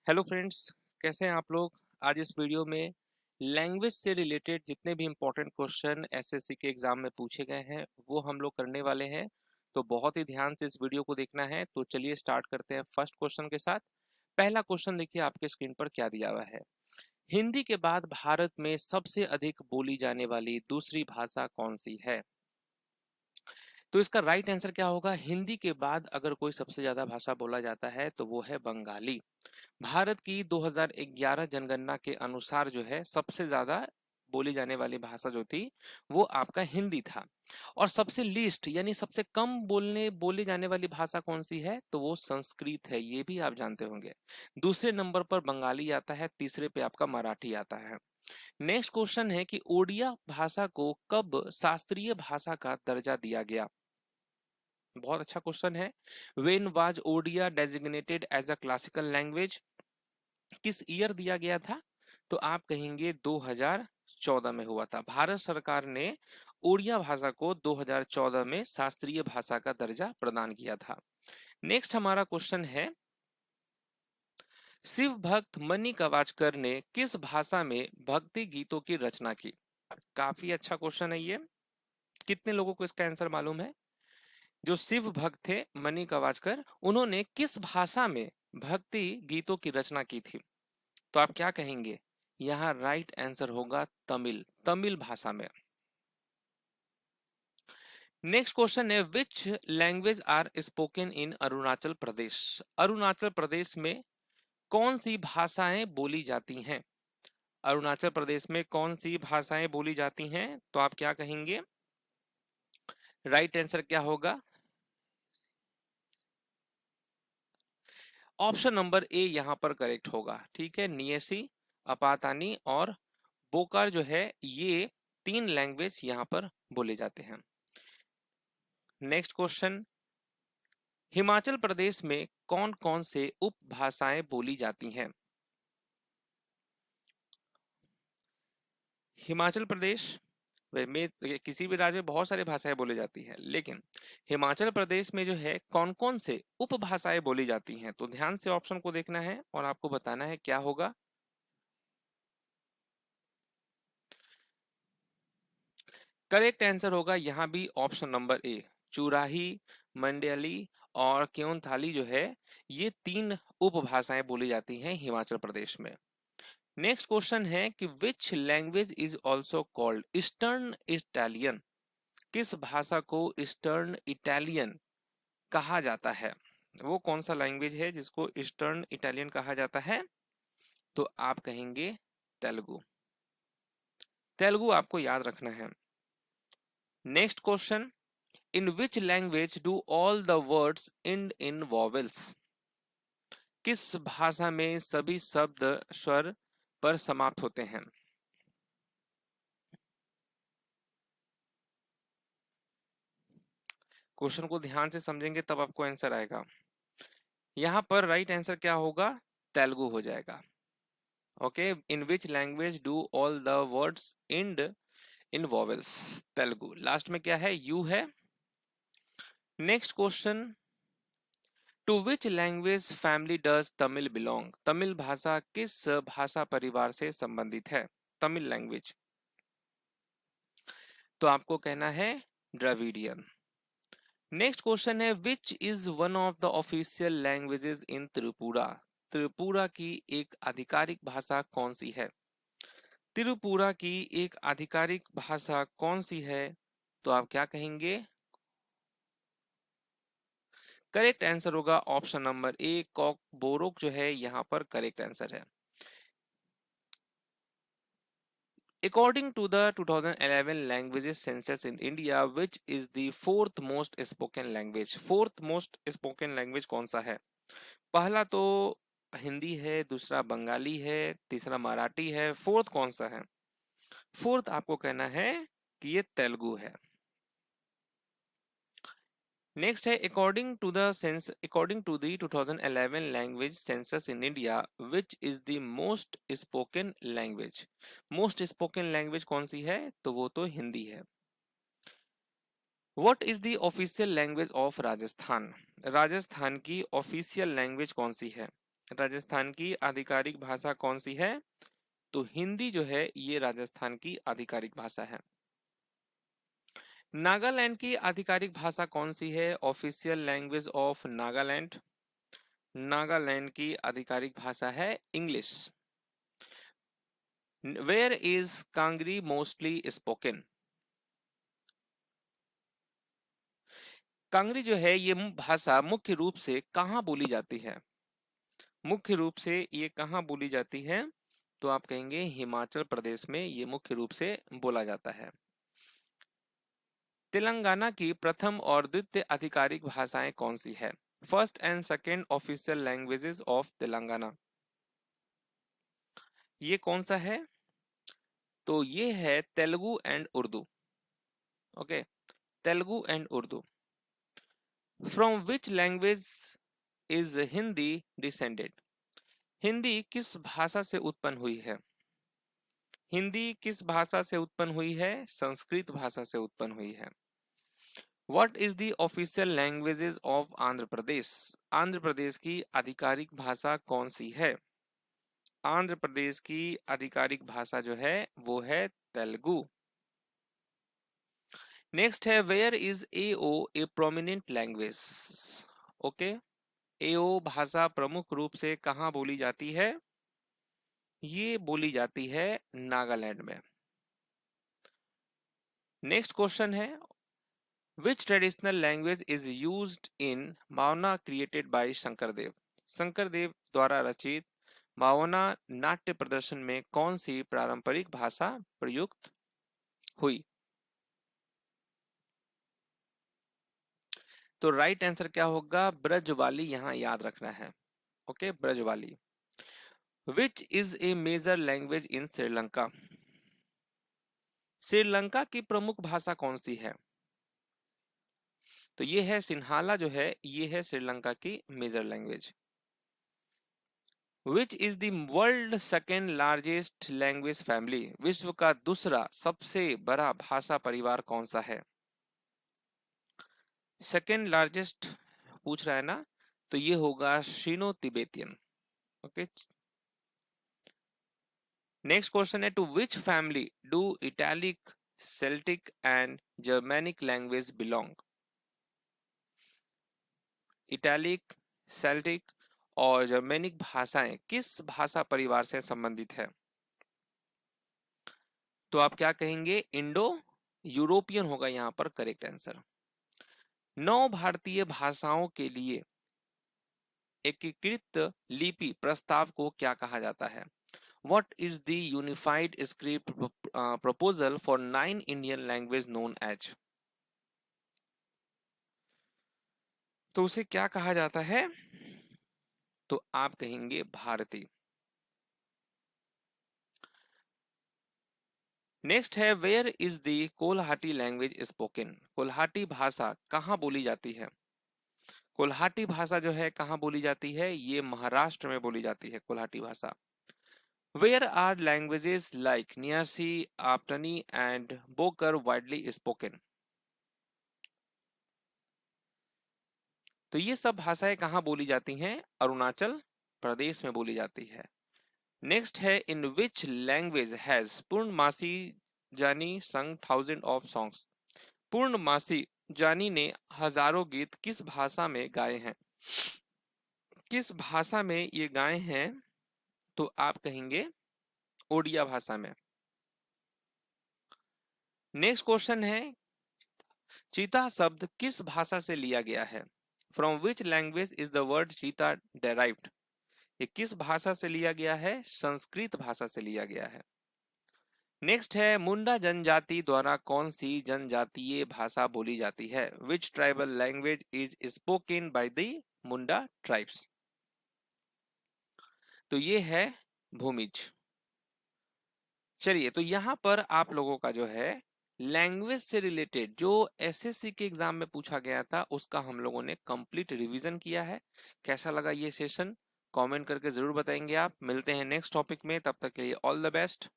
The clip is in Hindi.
हेलो फ्रेंड्स, कैसे हैं आप लोग। आज इस वीडियो में लैंग्वेज से रिलेटेड जितने भी इम्पोर्टेंट क्वेश्चन एसएससी के एग्जाम में पूछे गए हैं वो हम लोग करने वाले हैं। तो बहुत ही ध्यान से इस वीडियो को देखना है। तो चलिए स्टार्ट करते हैं फर्स्ट क्वेश्चन के साथ। पहला क्वेश्चन देखिए आपके स्क्रीन पर क्या दिया हुआ है। हिंदी के बाद भारत में सबसे अधिक बोली जाने वाली दूसरी भाषा कौन सी है। तो इसका राइट आंसर क्या होगा। हिंदी के बाद अगर कोई सबसे ज्यादा भाषा बोला जाता है तो वो है बंगाली। भारत की 2011 जनगणना के अनुसार जो है सबसे ज्यादा बोली जाने वाली भाषा जो थी वो आपका हिंदी था। और सबसे लीस्ट यानी सबसे कम बोली जाने वाली भाषा कौन सी है तो वो संस्कृत है। ये भी आप जानते होंगे। दूसरे नंबर पर बंगाली आता है, तीसरे पे आपका मराठी आता है। नेक्स्ट क्वेश्चन है कि ओडिया भाषा को कब शास्त्रीय भाषा का दर्जा दिया गया। बहुत अच्छा क्वेश्चन है। When was Odia designated as a classical language. किस ईयर दिया गया था तो आप कहेंगे 2014 में हुआ था। भारत सरकार ने ओडिया भाषा को 2014 में शास्त्रीय भाषा का दर्जा प्रदान किया था। नेक्स्ट हमारा क्वेश्चन है शिव भक्त मणि कवाचकर ने किस भाषा में भक्ति गीतों की रचना की। काफी अच्छा क्वेश्चन है ये। कितने लोगों को इसका आंसर मालूम है। जो शिव भक्त थे मणि कवाचकर, उन्होंने किस भाषा में भक्ति गीतों की रचना की थी तो आप क्या कहेंगे। यहाँ राइट आंसर होगा तमिल, तमिल भाषा में। नेक्स्ट क्वेश्चन है which language are spoken in Arunachal Pradesh. Arunachal Pradesh में कौन सी भाषाएं बोली जाती हैं। अरुणाचल प्रदेश में कौन सी भाषाएं बोली जाती हैं तो आप क्या कहेंगे। राइट आंसर क्या होगा। ऑप्शन नंबर ए यहां पर करेक्ट होगा। ठीक है, नियसी, अपातानी और बोकार जो है ये तीन लैंग्वेज यहां पर बोले जाते हैं। नेक्स्ट क्वेश्चन हिमाचल प्रदेश में कौन कौन से उपभाषाएं बोली जाती हैं। हिमाचल प्रदेश में किसी भी राज्य में बहुत सारी भाषाएं बोली जाती हैं, लेकिन हिमाचल प्रदेश में जो है कौन कौन से उपभाषाएं बोली जाती हैं तो ध्यान से ऑप्शन को देखना है और आपको बताना है क्या होगा। करेक्ट आंसर होगा यहाँ भी ऑप्शन नंबर ए, चुराही, मंडयाली और क्योंथाली जो है ये तीन उपभाषाएं बोली जाती हैं हिमाचल प्रदेश में। नेक्स्ट क्वेश्चन है कि which language is also called eastern Italian. किस भाषा को ईस्टर्न इटालियन कहा जाता है। वो कौन सा लैंग्वेज है जिसको ईस्टर्न इटालियन कहा जाता है तो आप कहेंगे तेलुगु। तेलुगु आपको याद रखना है। Next question in which language do all the words end in vowels. किस भाषा में सभी शब्द स्वर पर समाप्त होते हैं। क्वेश्चन को ध्यान से समझेंगे तब आपको आंसर आएगा। यहां पर राइट आंसर क्या होगा, तेलुगु हो जाएगा। Okay, in which language do all the words end in vowels, Telugu. Last में क्या है, यू है। Next question to which language family does Tamil belong. Tamil भाषा किस भाषा परिवार से संबंधित है। तमिल लैंग्वेज तो आपको कहना है द्रविडियन। नेक्स्ट क्वेश्चन है which is one of the official languages in Tripura. Tripura की एक आधिकारिक भाषा कौन सी है। त्रिपुरा की एक आधिकारिक भाषा कौन सी है तो आप क्या कहेंगे। करेक्ट आंसर होगा option number A, Kokborok जो है यहां पर करेक्ट आंसर है। According to the 2011 languages census in India, which is the fourth most spoken language? Fourth most spoken language कौन सा है। पहला तो हिंदी है, दूसरा बंगाली है, तीसरा मराठी है, फोर्थ कौन सा है। फोर्थ आपको कहना है कि ये तेलुगु है। नेक्स्ट है according to the 2011 language census in India which is the most spoken language. Most spoken language कौन सी है तो वो तो हिंदी है। What is the official language of Rajasthan. Rajasthan की ऑफिशियल लैंग्वेज कौन सी है। राजस्थान की आधिकारिक भाषा कौन सी है? तो हिंदी जो है ये राजस्थान की आधिकारिक भाषा है। नागालैंड की आधिकारिक भाषा कौन सी है? Official language of Nagaland. Nagaland की आधिकारिक भाषा है English. Where is Kangri mostly spoken? Kangri जो है ये भाषा मुख्य रूप से कहाँ बोली जाती है? मुख्य रूप से ये कहाँ बोली जाती है? तो आप कहेंगे हिमाचल प्रदेश में ये मुख्य रूप से बोला जाता है। तेलंगाना की प्रथम और द्वितीय आधिकारिक भाषाएं कौन सी है? First and second official languages of Telangana, ये कौन सा है? तो ये है Telugu and Urdu. Okay, Telugu and Urdu. From which language is Hindi descended? Hindi किस भाषा से उत्पन्न हुई है? हिंदी किस भाषा से उत्पन्न हुई है? संस्कृत भाषा से उत्पन्न हुई है। What is the official languages of Andhra Pradesh? Andhra Pradesh की आधिकारिक भाषा कौन सी है? आंध्र प्रदेश की आधिकारिक भाषा जो है वो है तेलुगु। नेक्स्ट है where is Ao a prominent language? Okay, Ao भाषा प्रमुख रूप से कहाँ बोली जाती है? ये बोली जाती है नागालैंड में। नेक्स्ट क्वेश्चन है which traditional language is used in Mawana created bye Shankardev? Shankardev द्वारा रचित मावना नाट्य प्रदर्शन में कौन सी पारंपरिक भाषा प्रयुक्त हुई? तो राइट आंसर क्या होगा? ब्रजवाली यहां याद रखना है। Okay, Brajwali. Which is a major language in Sri Lanka? Sri Lanka की प्रमुख भाषा कौन सी है? तो ये है सिन्हाला जो है ये है श्रीलंका की major language. Which is the world second largest language family? विश्व का दूसरा सबसे बड़ा भाषा परिवार कौन सा है? सेकेंड लार्जेस्ट पूछ रहा है ना, तो ये होगा Sino Tibetan. Okay, next question है to which family do Italic, Celtic and Germanic language belong? Italic, Celtic और जर्मैनिक भाषाएं किस भाषा परिवार से संबंधित है? तो आप क्या कहेंगे? इंडो यूरोपियन होगा यहां पर करेक्ट आंसर। 9 भारतीय भाषाओं के लिए एकीकृत लिपि प्रस्ताव को क्या कहा जाता है? What is the unified script proposal for 9 Indian language known as? तो उसे क्या कहा जाता है? तो आप कहेंगे भारती। नेक्स्ट है where is the Kolhati language spoken? Kolhati भाषा कहाँ बोली जाती है? कोल्हाटी भाषा जो है कहाँ बोली जाती है? ये महाराष्ट्र में बोली जाती है कोल्हाटी भाषा। Where are languages like Niyasi, Apatani and Bokar widely spoken? तो ये सब भाषाएं कहाँ बोली जाती हैं? अरुणाचल प्रदेश में बोली जाती है। नेक्स्ट है इन विच लैंग्वेज हैज पूर्णमासी जानी संग थाउजेंड ऑफ सॉन्ग्स? पूर्णमासी जानी ने हजारों गीत किस भाषा में गाए हैं? किस भाषा में ये गाए हैं? तो आप कहेंगे ओडिया भाषा में। नेक्स्ट क्वेश्चन है चीता शब्द किस भाषा से लिया गया है? From which language is the word चीता डेराइव्ड? ये किस भाषा से लिया गया है? संस्कृत भाषा से लिया गया है। नेक्स्ट है मुंडा जनजाति द्वारा कौन सी जनजातीय भाषा बोली जाती है? Which tribal language is spoken by the Munda tribes? तो ये है भूमिज। चलिए, तो यहां पर आप लोगों का जो है लैंग्वेज से रिलेटेड जो एसएससी के एग्जाम में पूछा गया था उसका हम लोगों ने कंप्लीट रिवीजन किया है। कैसा लगा ये सेशन? कमेंट करके जरूर बताएंगे आप। मिलते हैं नेक्स्ट टॉपिक में, तब तक के लिए ऑल द बेस्ट।